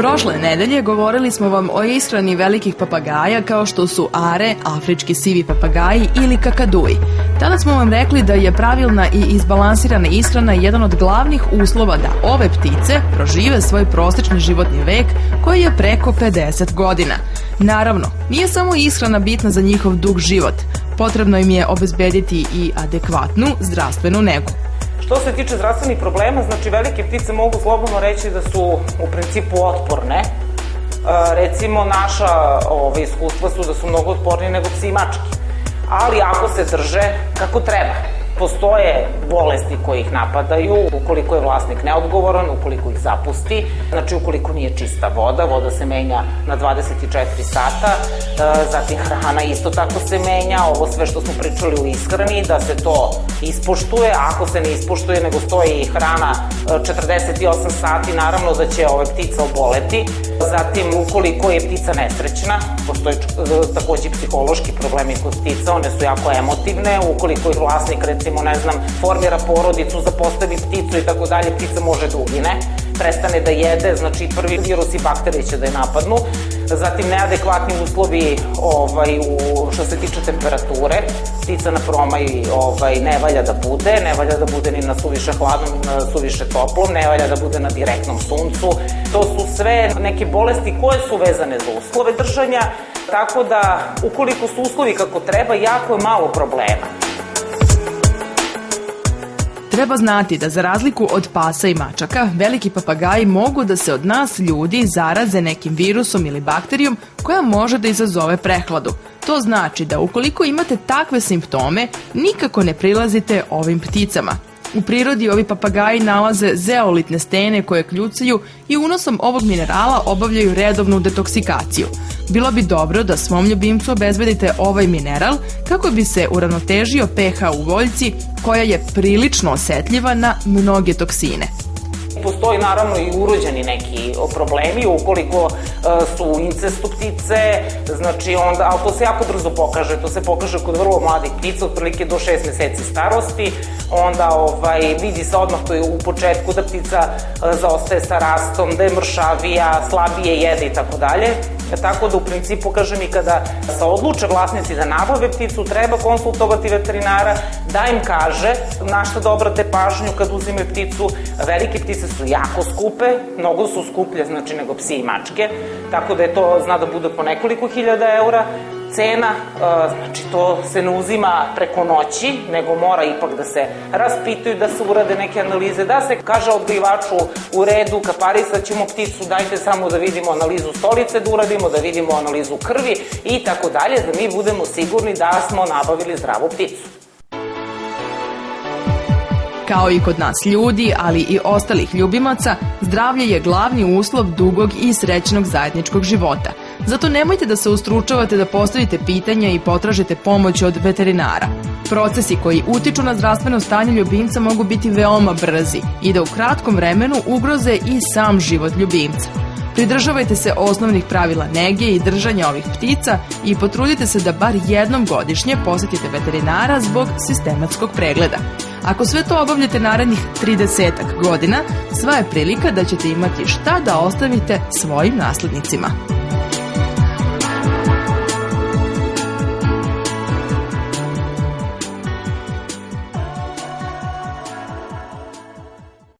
Prošle nedelje govorili smo vam o ishrani velikih papagaja kao što su are, afrički sivi papagaji ili kakaduji. Tada smo vam rekli da je pravilna i izbalansirana ishrana jedan od glavnih uslova da ove ptice prožive svoj prosečni životni vek koji je preko 50 godina. Naravno, nije samo ishrana bitna za njihov dug život, potrebno im je obezbediti i adekvatnu zdravstvenu negu. Što se tiče zdravstvenih problema, znači velike ptice mogu slobodno reći da su u principu otporne. Recimo, naša iskustva su da su mnogo otporniji nego psi i mačke. Ali ako se drže kako treba. Postoje bolesti koje ih napadaju, ukoliko je vlasnik neodgovoran, ukoliko ih zapusti, znači ukoliko nije čista voda, voda se menja na 24 sata, zatim hrana isto tako se menja, ovo sve što smo pričali u ishrani, da se to ispoštuje, ako se ne ispoštuje nego stoji hrana 48 sati, naravno da će ptica oboleti, zatim ukoliko je ptica nesrećna, postoji takođe psihološki problemi kod ptica, one su jako emotivne, ukoliko ih vlasnik formira porodicu, zapostavi pticu i tako dalje, ptica može da ugine, prestane da jede, znači prvi virus i bakterije će da je napadnu, zatim neadekvatni uslovi što se tiče temperature, ptica na promaj ne valja da bude ni na suviše hladnom, ni na suviše toplom, ne valja da bude na direktnom suncu, to su sve neke bolesti koje su vezane za uslove držanja, tako da ukoliko su uslovi kako treba, jako je malo problema. Treba znati da za razliku od pasa i mačaka, veliki papagaji mogu da se od nas, ljudi, zaraze nekim virusom ili bakterijom koja može da izazove prehladu. To znači da ukoliko imate takve simptome, nikako ne prilazite ovim pticama. U prirodi ovi papagaji nalaze zeolitne stene koje kljucaju i unosom ovog minerala obavljaju redovnu detoksikaciju. Bilo bi dobro da svom ljubimcu obezbedite ovaj mineral kako bi se uravnotežio pH u voljci koja je prilično osetljiva na mnoge toksine. Postoji naravno i urođeni neki problemi, ukoliko su incestu ptice, znači onda, ali to se jako brzo pokaže, to se pokaže kod vrlo mladih ptica, otprilike do 6 meseci starosti, onda vidi se odmah to je u početku da ptica zaostaje sa rastom, da je mršavija, slabije jede i tako dalje. Tako da u principu, kažem, i kada se odluče vlasnici da nabave pticu, treba konsultovati veterinara da im kaže na šta da obrate pažnju kad uzimaju pticu. Velike ptice su jako skupe, mnogo su skuplje nego psi i mačke, tako da je to zna da bude po nekoliko hiljada eura. Cena, znači to se ne uzima preko noći, nego mora ipak da se raspituju, da se urade neke analize, da se kaže odgajivaču u redu, kaparisat ćemo pticu, dajte samo da vidimo analizu stolice da uradimo, da vidimo analizu krvi i tako dalje, da mi budemo sigurni da smo nabavili zdravu pticu. Kao i kod nas ljudi, ali i ostalih ljubimaca, zdravlje je glavni uslov dugog i srećnog zajedničkog života. Zato nemojte da se ustručavate da postavite pitanja i potražite pomoć od veterinara. Procesi koji utiču na zdravstveno stanje ljubimca mogu biti veoma brzi i da u kratkom vremenu ugroze i sam život ljubimca. Pridržavajte se osnovnih pravila nege i držanja ovih ptica i potrudite se da bar jednom godišnje posetite veterinara zbog sistematskog pregleda. Ako sve to obavljate narednih 30 godina, sva je prilika da ćete imati šta da ostavite svojim naslednicima.